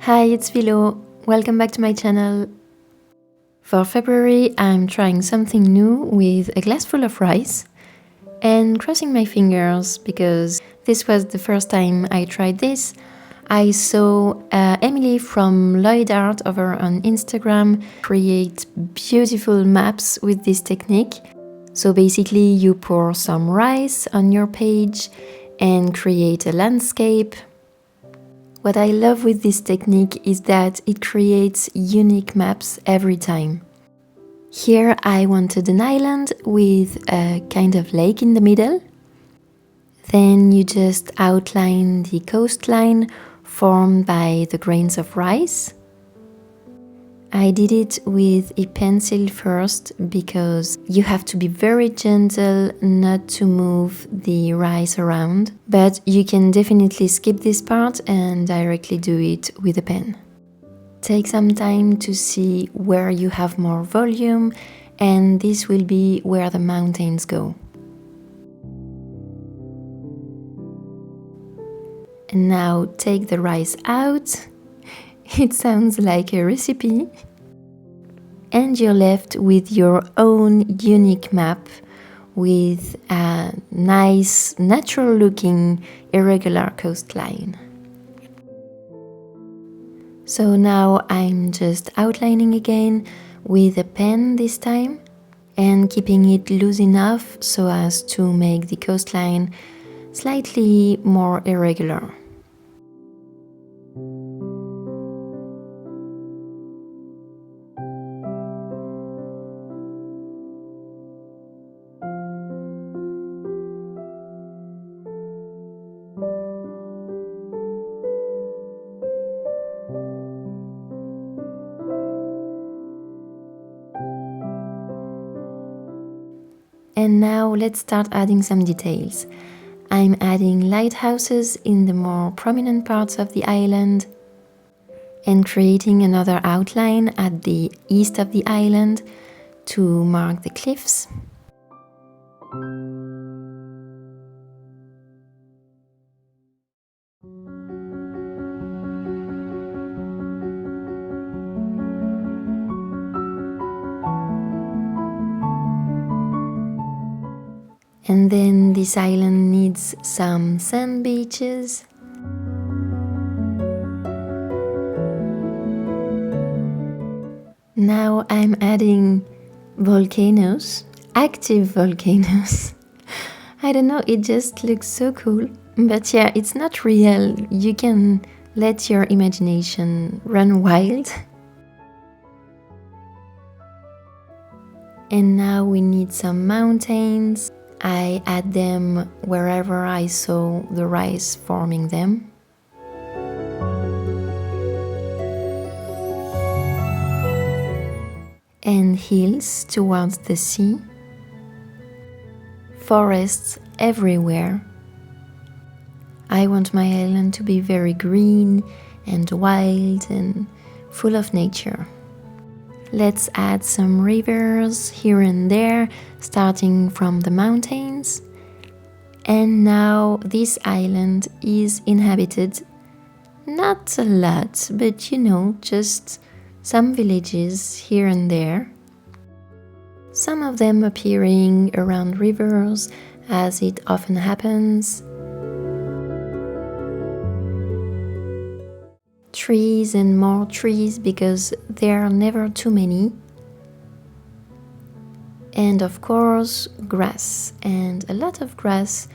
Hi, it's Filo. Welcome back to my channel. For February, I'm trying something new with a glass full of rice and crossing my fingers because this was the first time I tried this. I saw Emily from Lloyd Art over on Instagram create beautiful maps with this technique. So basically you pour some rice on your page and create a landscape. What I love with this technique is that it creates unique maps every time. Here I wanted an island with a kind of lake in the middle. Then you just outline the coastline formed by the grains of rice. I did it with a pencil first because you have to be very gentle not to move the rice around, but you can definitely skip this part and directly do it with a pen. Take some time to see where you have more volume, and this will be where the mountains go. And now take the rice out. It sounds like a recipe. And you're left with your own unique map with a nice, natural-looking, irregular coastline. So now I'm just outlining again with a pen this time and keeping it loose enough so as to make the coastline slightly more irregular. And now let's start adding some details. I'm adding lighthouses in the more prominent parts of the island and creating another outline at the east of the island to mark the cliffs. And then this island needs some sand beaches. Now I'm adding volcanoes, active volcanoes. I don't know, it just looks so cool. But yeah, it's not real. You can let your imagination run wild. And now we need some mountains. I add them wherever I saw the rice forming them. And hills towards the sea. Forests everywhere. I want my island to be very green and wild and full of nature. Let's add some rivers here and there, starting from the mountains. And now this island is inhabited. Not a lot, but you know, just some villages here and there. Some of them appearing around rivers, as it often happens. Trees and more trees because there are never too many. And of course, grass, and a lot of grass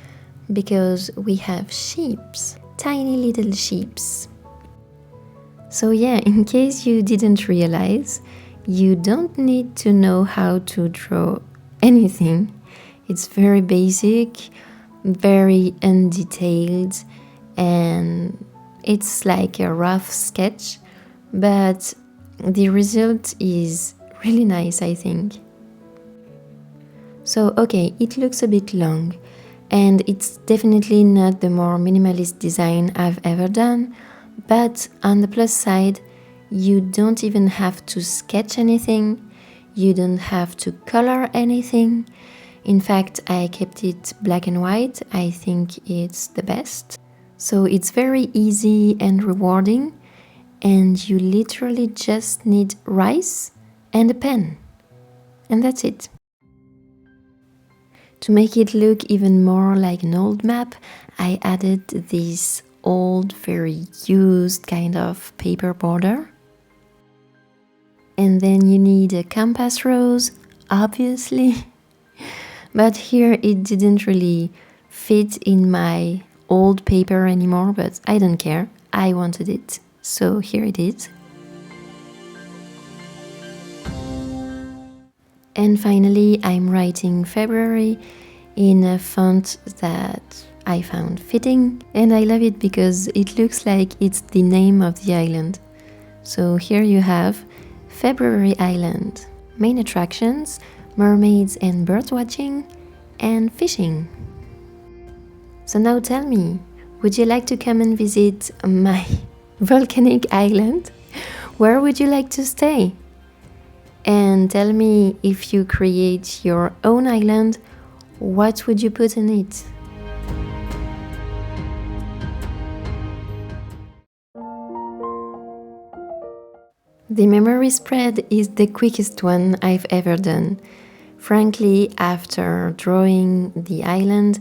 because we have sheep, tiny little sheep. So yeah, in case you didn't realize, you don't need to know how to draw anything. It's very basic, very undetailed, and it's like a rough sketch, but the result is really nice, I think. So okay, it looks a bit long, and it's definitely not the more minimalist design I've ever done, but on the plus side, you don't even have to sketch anything, you don't have to color anything. In fact, I kept it black and white. I think it's the best. So it's very easy and rewarding, and you literally just need rice and a pen, and that's it. To make it look even more like an old map, I added this old, very used kind of paper border. And then you need a compass rose, obviously. But here it didn't really fit in my old paper anymore, but I don't care. I wanted it, so here it is. And finally, I'm writing February in a font that I found fitting, and I love it because it looks like it's the name of the island. So here you have February Island. Main attractions, mermaids and bird watching, and fishing. So now tell me, would you like to come and visit my volcanic island? Where would you like to stay? And tell me, if you create your own island, what would you put in it? The memory spread is the quickest one I've ever done. Frankly, after drawing the island,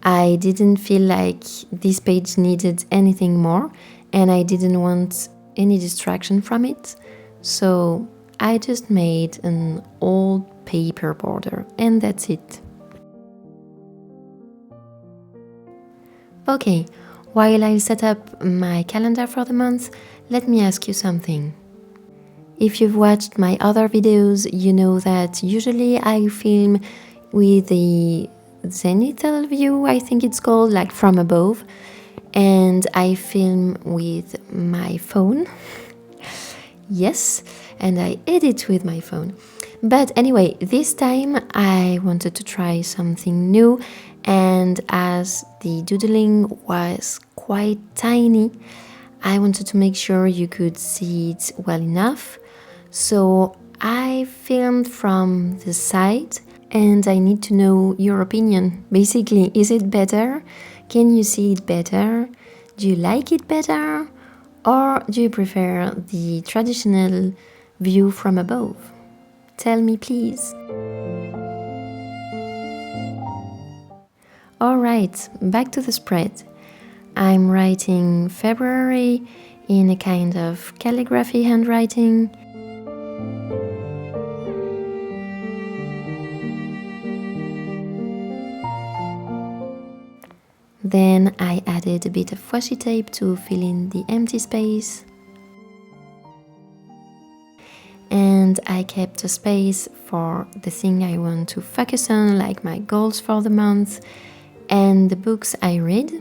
I didn't feel like this page needed anything more, and I didn't want any distraction from it. So I just made an old paper border, and that's it. Okay, while I set up my calendar for the month, let me ask you something. If you've watched my other videos, you know that usually I film with the zenithal view, I think it's called, like from above, and I film with my phone. Yes, and I edit with my phone. But anyway, this time I wanted to try something new, and as the doodling was quite tiny, I wanted to make sure you could see it well enough. So I filmed from the side, and I need to know your opinion. Basically, is it better? Can you see it better? Do you like it better? Or do you prefer the traditional view from above? Tell me, please. Alright, back to the spread. I'm writing February in a kind of calligraphy handwriting. Then I added a bit of washi tape to fill in the empty space. And I kept a space for the thing I want to focus on, like my goals for the month and the books I read.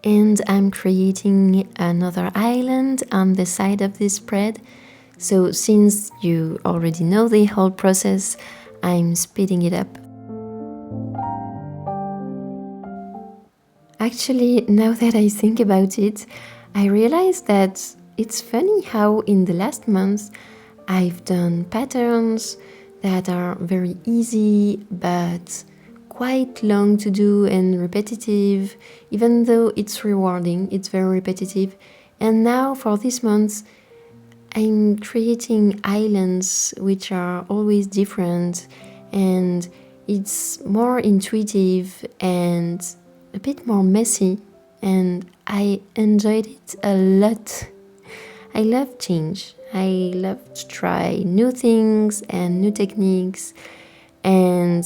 And I'm creating another island on the side of this spread. So since you already know the whole process, I'm speeding it up. Actually, now that I think about it, I realize that it's funny how in the last month I've done patterns that are very easy but quite long to do and repetitive. Even though it's rewarding, it's very repetitive. And now for this month, I'm creating islands which are always different, and it's more intuitive and a bit more messy, and I enjoyed it a lot. I love change. I love to try new things and new techniques, and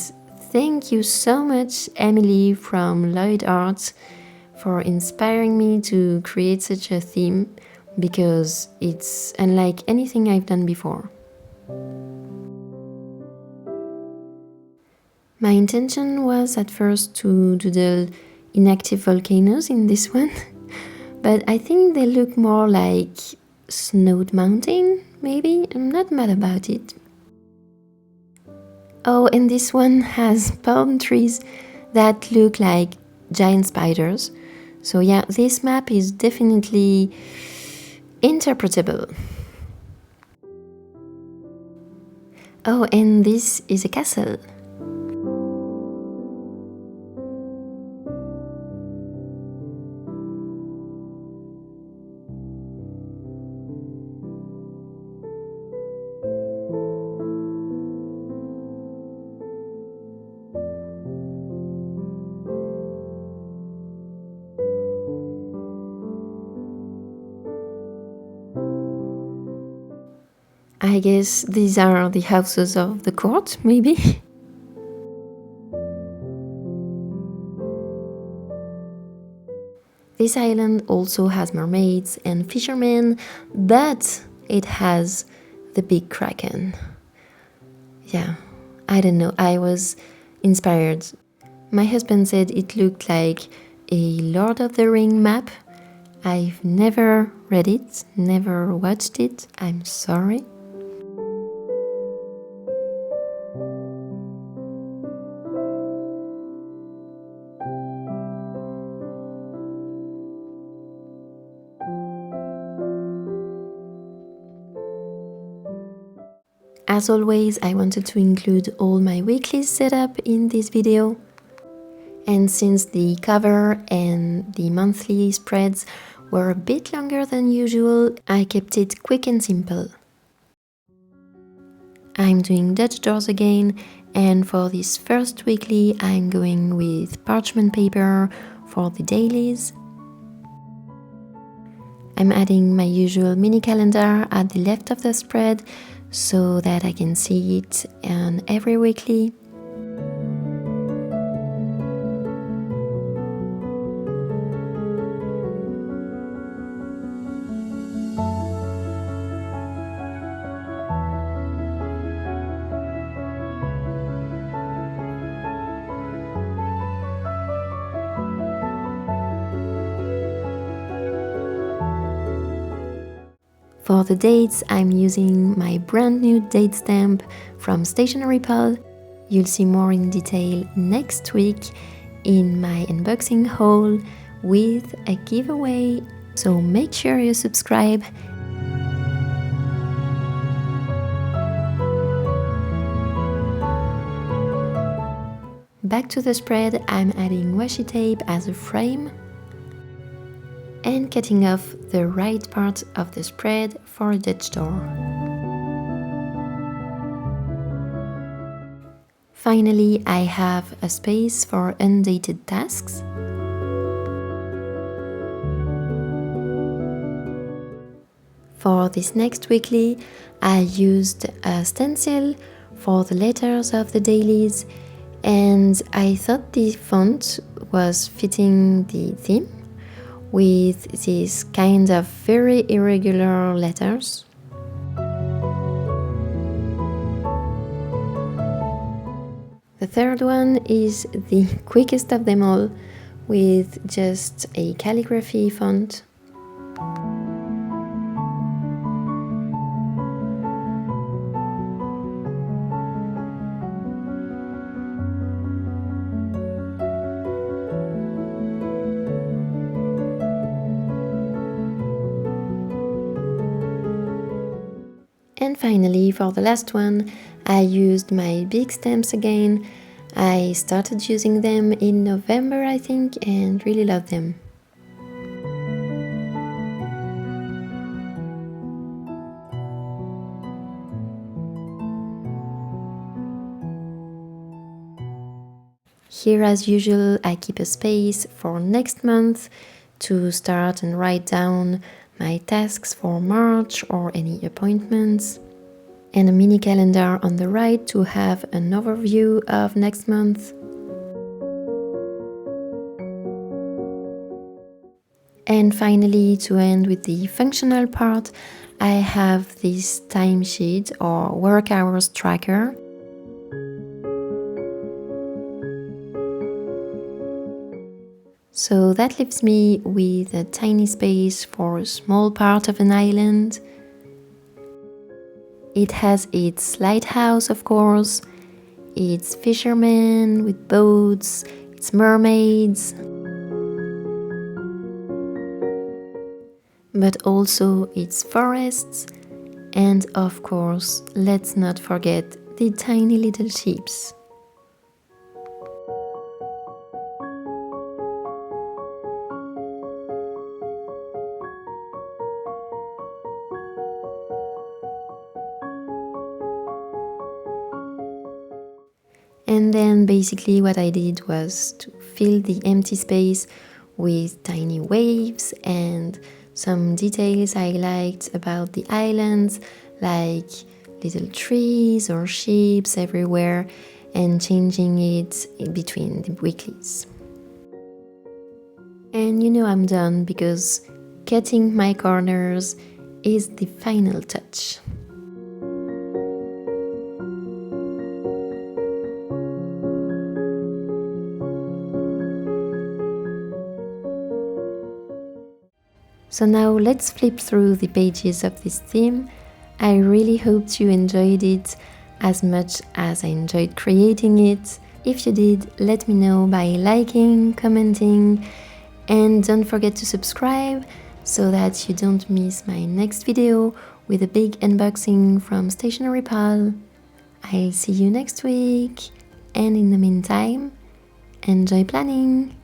thank you so much, Emily from Lloyd Art, for inspiring me to create such a theme, because it's unlike anything I've done before. My intention was at first to doodle inactive volcanoes in this one, but I think they look more like snowed mountain, maybe? I'm not mad about it. Oh, and this one has palm trees that look like giant spiders. So yeah, this map is definitely interpretable. Oh, and this is a castle. I guess these are the houses of the court, maybe? This island also has mermaids and fishermen, but it has the big kraken. Yeah, I don't know, I was inspired. My husband said it looked like a Lord of the Ring map. I've never read it, never watched it, I'm sorry. As always, I wanted to include all my weeklies setup in this video. And since the cover and the monthly spreads were a bit longer than usual, I kept it quick and simple. I'm doing Dutch doors again, and for this first weekly I'm going with parchment paper for the dailies. I'm adding my usual mini calendar at the left of the spread so that I can see it on every weekly. For the dates, I'm using my brand new date stamp from Stationery Pal. You'll see more in detail next week in my unboxing haul with a giveaway, so make sure you subscribe. Back to the spread, I'm adding washi tape as a frame and cutting off the right part of the spread for a Dutch door. Finally, I have a space for undated tasks. For this next weekly, I used a stencil for the letters of the dailies, and I thought the font was fitting the theme with these kind of very irregular letters. The third one is the quickest of them all, with just a calligraphy font. And finally, for the last one, I used my big stamps again. I started using them in November, I think, and really love them. Here, as usual, I keep a space for next month to start and write down my tasks for March or any appointments, and a mini calendar on the right to have an overview of next month. And finally, to end with the functional part, I have this timesheet or work hours tracker. So that leaves me with a tiny space for a small part of an island. It has its lighthouse, of course, its fishermen with boats, its mermaids. but also its forests, and of course, let's not forget the tiny little sheeps. And then basically what I did was to fill the empty space with tiny waves and some details I liked about the islands, like little trees or ships everywhere, and changing it in between the weeklies. And you know I'm done because cutting my corners is the final touch. So now let's flip through the pages of this theme. I really hoped you enjoyed it as much as I enjoyed creating it. If you did, let me know by liking, commenting, and don't forget to subscribe so that you don't miss my next video with a big unboxing from Stationery Pal. I'll see you next week, and in the meantime, enjoy planning!